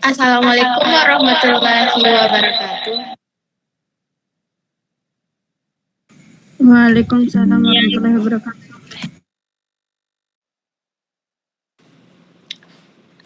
Assalamualaikum warahmatullahi wabarakatuh. Waalaikumsalam warahmatullahi wabarakatuh.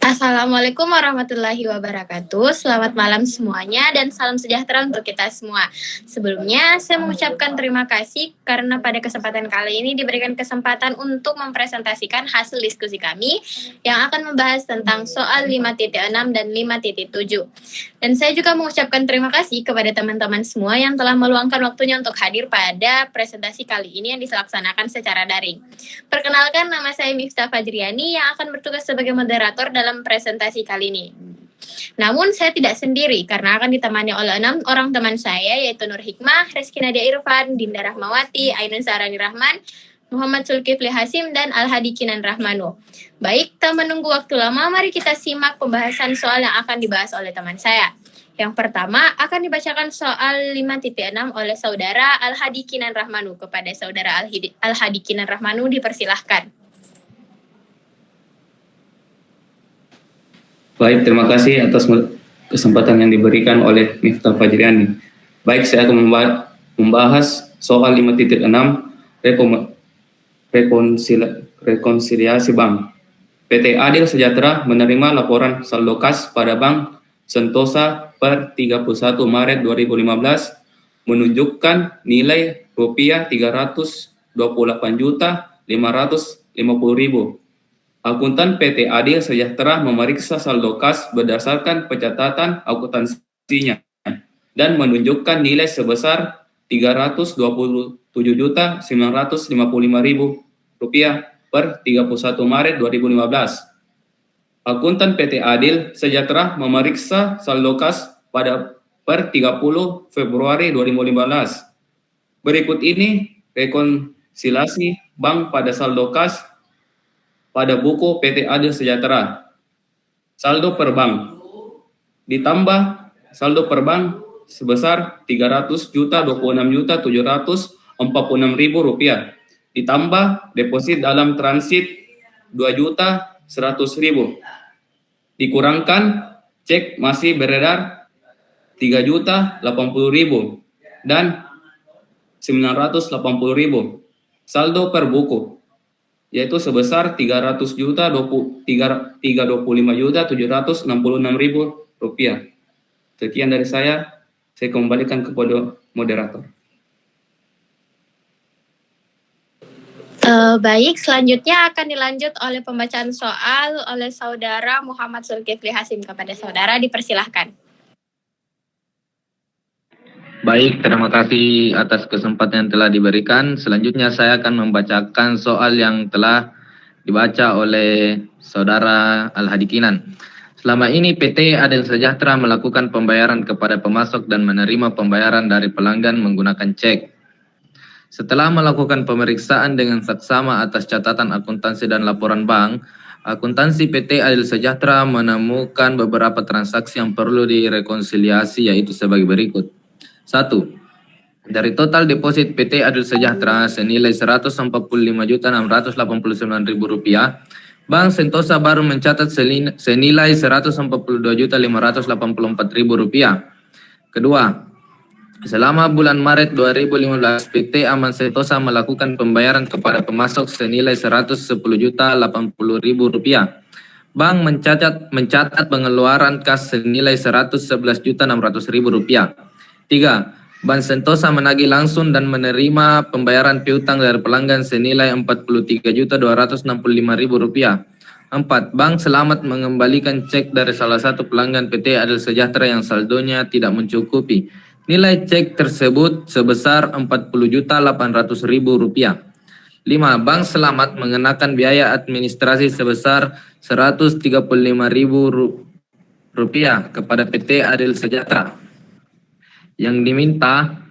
Assalamualaikum warahmatullahi wabarakatuh. Selamat malam semuanya dan salam sejahtera untuk kita semua. Sebelumnya, saya mengucapkan terima kasih karena pada kesempatan kali ini diberikan kesempatan untuk mempresentasikan hasil diskusi kami yang akan membahas tentang soal 5.6 dan 5.7. Dan saya juga mengucapkan terima kasih kepada teman-teman semua yang telah meluangkan waktunya untuk hadir pada presentasi kali ini yang dilaksanakan secara daring. Perkenalkan, nama saya Miftah Fajriani yang akan bertugas sebagai moderator dalam presentasi kali ini. Namun saya tidak sendiri karena akan ditemani oleh 6 orang teman saya yaitu Nur Hikmah, Rizky Nadia Irfan, Dinda Rahmawati, Ainun Sarani Rahman, Muhammad Zulkifli Hasim, dan Al-Hadi Kinan Rahmanu. Baik, tak menunggu waktu lama, mari kita simak pembahasan soal yang akan dibahas oleh teman saya. Yang pertama akan dibacakan soal 5.6 oleh saudara Al-Hadi Kinan Rahmanu. Kepada saudara Al-Hadi Kinan Rahmanu dipersilahkan. Baik, terima kasih atas kesempatan yang diberikan oleh Miftah Fajriani. Baik, saya akan membahas soal 5.6 rekonsiliasi bank. PT Adil Sejahtera menerima laporan saldo kas pada Bank Sentosa per 31 Maret 2015 menunjukkan nilai rupiah 328.550.000. Akuntan PT Adil Sejahtera memeriksa saldo kas berdasarkan pencatatan akuntansinya dan menunjukkan nilai sebesar Rp327.955.000 per 31 Maret 2015. Akuntan PT Adil Sejahtera memeriksa saldo kas pada per 30 Februari 2015. Berikut ini rekonsiliasi bank pada saldo kas pada buku PT Adil Sejahtera. Saldo per bank ditambah saldo per bank sebesar Rp300.26.746.000 ditambah deposit dalam transit Rp2.100.000 dikurangkan cek masih beredar Rp3.080.000 dan Rp980.000. Saldo per buku yaitu sebesar Rp325.766.000. Sekian dari saya kembalikan kepada moderator. Baik, selanjutnya akan dilanjut oleh pembacaan soal oleh saudara Muhammad Zulkifli Hasim. Kepada saudara dipersilahkan. Baik, terima kasih atas kesempatan yang telah diberikan. Selanjutnya saya akan membacakan soal yang telah dibaca oleh saudara Al-Hadi Kinan. Selama ini PT Adil Sejahtera melakukan pembayaran kepada pemasok dan menerima pembayaran dari pelanggan menggunakan cek. Setelah melakukan pemeriksaan dengan saksama atas catatan akuntansi dan laporan bank, akuntansi PT Adil Sejahtera menemukan beberapa transaksi yang perlu direkonsiliasi, yaitu sebagai berikut. 1. Dari total deposit PT Adil Sejahtera senilai Rp145.689.000, Bank Sentosa baru mencatat senilai Rp142.584.000. Kedua, selama bulan Maret 2015, PT Aman Sentosa melakukan pembayaran kepada pemasok senilai Rp110.080.000. Bank mencatat pengeluaran kas senilai Rp111.600.000. 3. Bank Sentosa menagih langsung dan menerima pembayaran piutang dari pelanggan senilai Rp43.265.000. 4. Bank Selamat mengembalikan cek dari salah satu pelanggan PT Adil Sejahtera yang saldonya tidak mencukupi. Nilai cek tersebut sebesar Rp40.800.000. 5. Bank Selamat mengenakan biaya administrasi sebesar Rp135.000 kepada PT Adil Sejahtera. Yang diminta: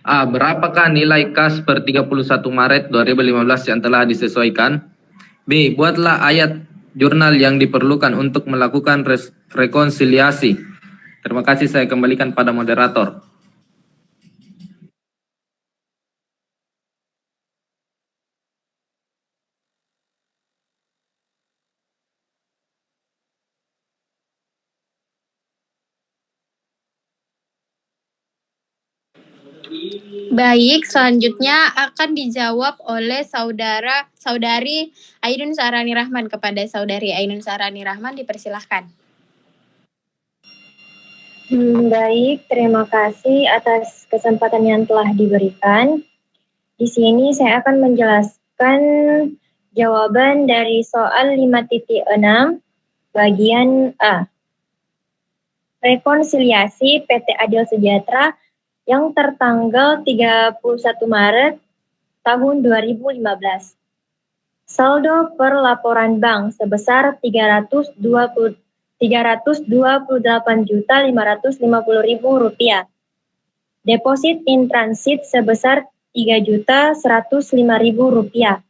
A. Berapakah nilai kas per 31 Maret 2015 yang telah disesuaikan? B. Buatlah ayat jurnal yang diperlukan untuk melakukan rekonsiliasi. Terima kasih, saya kembalikan pada moderator. Baik, selanjutnya akan dijawab oleh saudari Ainun Sahrani Rahman. Kepada saudari Ainun Sahrani Rahman dipersilahkan. Baik, terima kasih atas kesempatan yang telah diberikan. Di sini saya akan menjelaskan jawaban dari soal 5.6 bagian A. Rekonsiliasi PT Adil Sejahtera yang tertanggal 31 Maret tahun 2015. Saldo per laporan bank sebesar 328.550.000 rupiah. Deposit in transit sebesar 3.105.000 rupiah.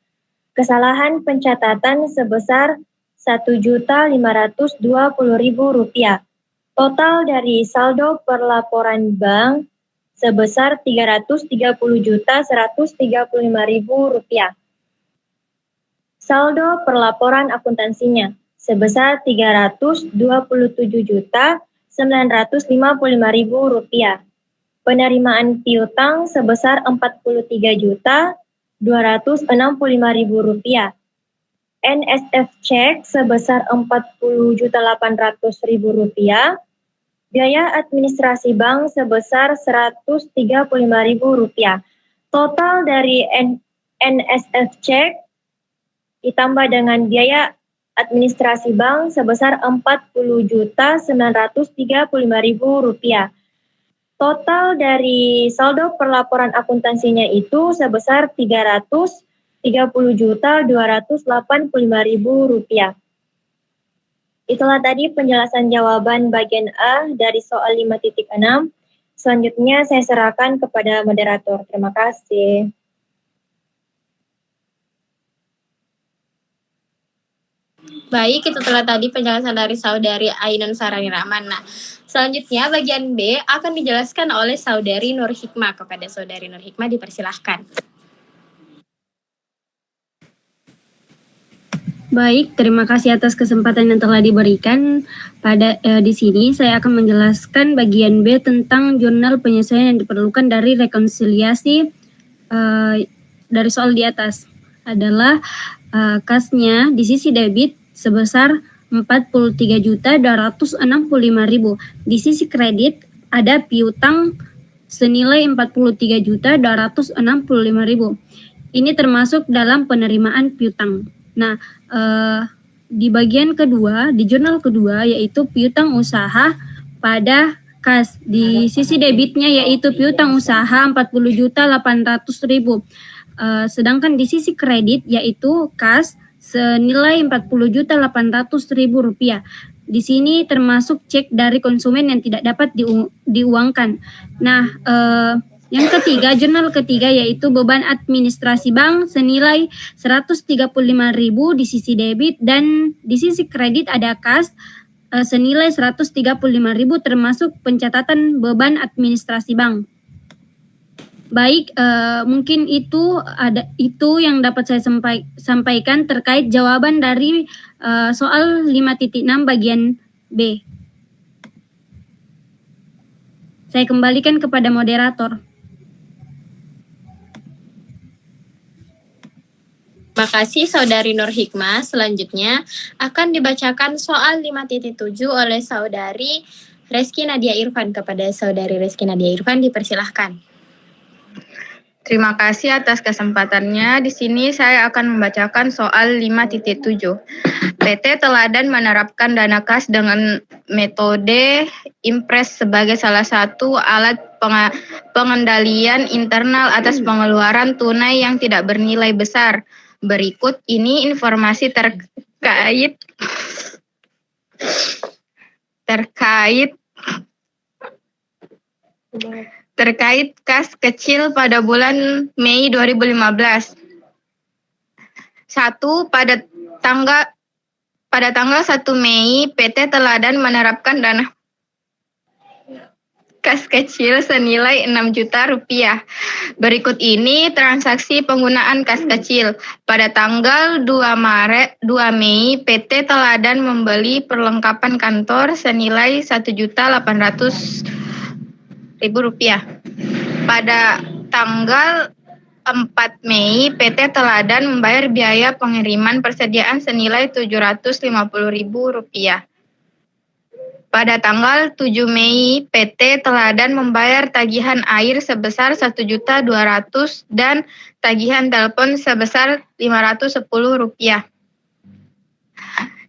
Kesalahan pencatatan sebesar 1.520.000 rupiah. Total dari saldo per laporan bank sebesar 330.135.000 rupiah. Saldo per laporan akuntansinya sebesar 327.955.000 rupiah. Penerimaan piutang sebesar 43.265.000 rupiah. NSF cek sebesar 40.800.000 rupiah. Biaya administrasi bank sebesar 135.000 rupiah. Total dari NSF cek ditambah dengan biaya administrasi bank sebesar 40.935.000 rupiah. Total dari saldo perlaporan akuntansinya itu sebesar 330.285.000 rupiah. Itulah tadi penjelasan jawaban bagian A dari soal 5.6. Selanjutnya saya serahkan kepada moderator. Terima kasih. Baik, itu telah tadi penjelasan dari saudari Ainun Sahrani Rahman. Nah, selanjutnya bagian B akan dijelaskan oleh saudari Nur Hikmah. Kepada saudari Nur Hikmah dipersilahkan. Baik, terima kasih atas kesempatan yang telah diberikan. Di sini saya akan menjelaskan bagian B tentang jurnal penyesuaian yang diperlukan dari rekonsiliasi dari soal di atas. Adalah kasnya di sisi debit sebesar 43.265.000. Di sisi kredit ada piutang senilai 43.265.000. Ini termasuk dalam penerimaan piutang. Nah, di bagian kedua, di jurnal kedua yaitu piutang usaha pada kas. Di sisi debitnya yaitu piutang usaha 40.800.000. Sedangkan di sisi kredit yaitu kas senilai 40.800.000 rupiah. Di sini termasuk cek dari konsumen yang tidak dapat diuangkan. Nah, yang ketiga, jurnal ketiga yaitu beban administrasi bank senilai 135.000 di sisi debit dan di sisi kredit ada kas senilai 135.000 termasuk pencatatan beban administrasi bank. Baik, mungkin itu yang dapat saya sampaikan terkait jawaban dari soal 5.6 bagian B. Saya kembalikan kepada moderator. Terima kasih saudari Nur Hikmah. Selanjutnya akan dibacakan soal 5.7 oleh saudari Reski Nadia Irfan. Kepada saudari Reski Nadia Irfan dipersilahkan. Terima kasih atas kesempatannya. Di sini saya akan membacakan soal 5.7. PT Teladan menerapkan dana kas dengan metode impres sebagai salah satu alat pengendalian internal atas pengeluaran tunai yang tidak bernilai besar. Berikut ini informasi terkait kas kecil pada bulan Mei 2015. 1. Pada tanggal 1 Mei, PT Teladan menerapkan dana kas kecil senilai 6 juta rupiah. Berikut ini transaksi penggunaan kas kecil. Pada tanggal 2 Mei, PT Teladan membeli perlengkapan kantor senilai 1.800.000 rupiah. Pada tanggal 4 Mei, PT Teladan membayar biaya pengiriman persediaan senilai Rp750.000. Pada tanggal 7 Mei, PT Teladan membayar tagihan air sebesar Rp1.200.000 dan tagihan telepon sebesar Rp510.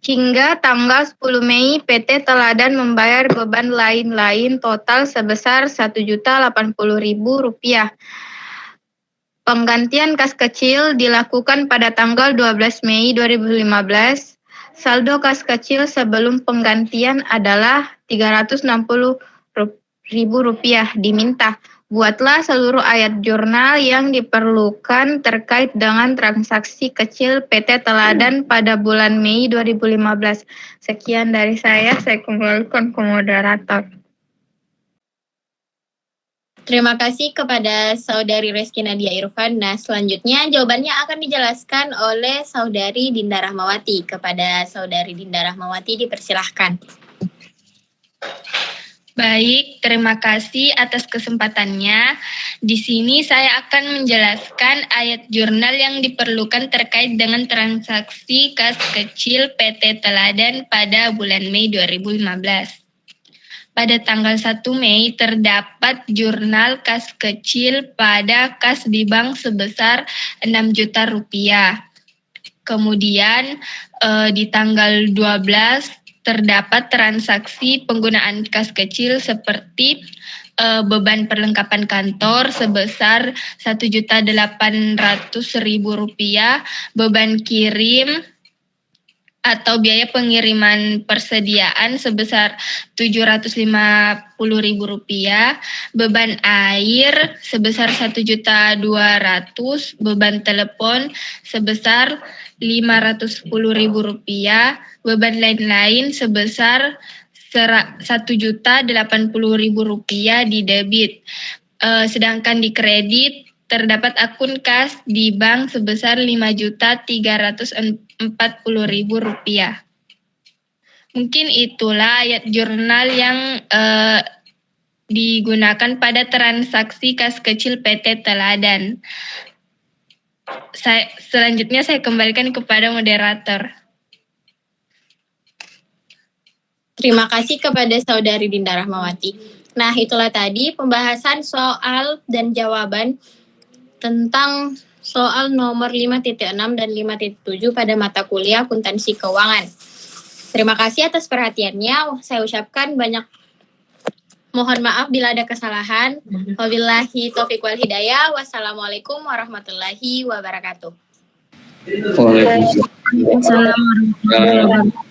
Hingga tanggal 10 Mei, PT Teladan membayar beban lain-lain total sebesar Rp1.080.000. Penggantian kas kecil dilakukan pada tanggal 12 Mei 2015. Saldo kas kecil sebelum penggantian adalah Rp360.000 diminta. Buatlah seluruh ayat jurnal yang diperlukan terkait dengan transaksi kecil PT Teladan pada bulan Mei 2015. Sekian dari saya kembalikan ke moderator. Terima kasih kepada Saudari Reski Nadia Irfan. Nah, selanjutnya jawabannya akan dijelaskan oleh Saudari Dinda Rahmawati. Kepada Saudari Dinda Rahmawati dipersilahkan. Baik, terima kasih atas kesempatannya. Di sini saya akan menjelaskan ayat jurnal yang diperlukan terkait dengan transaksi kas kecil PT Teladan pada bulan Mei 2015. Pada tanggal 1 Mei terdapat jurnal kas kecil pada kas di bank sebesar Rp6 juta. Kemudian di tanggal 12 terdapat transaksi penggunaan kas kecil seperti beban perlengkapan kantor sebesar Rp1.800.000, beban kirim atau biaya pengiriman persediaan sebesar Rp750.000, beban air sebesar Rp1.200.000, beban telepon sebesar Rp510.000, beban lain-lain sebesar Rp1.080.000 di debit. Sedangkan di kredit terdapat akun kas di bank sebesar Rp5.340.000. Mungkin itulah ayat jurnal yang digunakan pada transaksi kas kecil PT Teladan. Selanjutnya saya kembalikan kepada moderator. Terima kasih kepada Saudari Dinda Rahmawati. Nah, itulah tadi pembahasan soal dan jawaban tentang soal nomor 5.6 dan 5.7 pada mata kuliah akuntansi keuangan. Terima kasih atas perhatiannya. Saya ucapkan banyak mohon maaf bila ada kesalahan. Wabillahi taufiq wal hidayah. Wassalamualaikum warahmatullahi wabarakatuh. Waalaikumsalam. Assalamualaikum warahmatullahi wabarakatuh.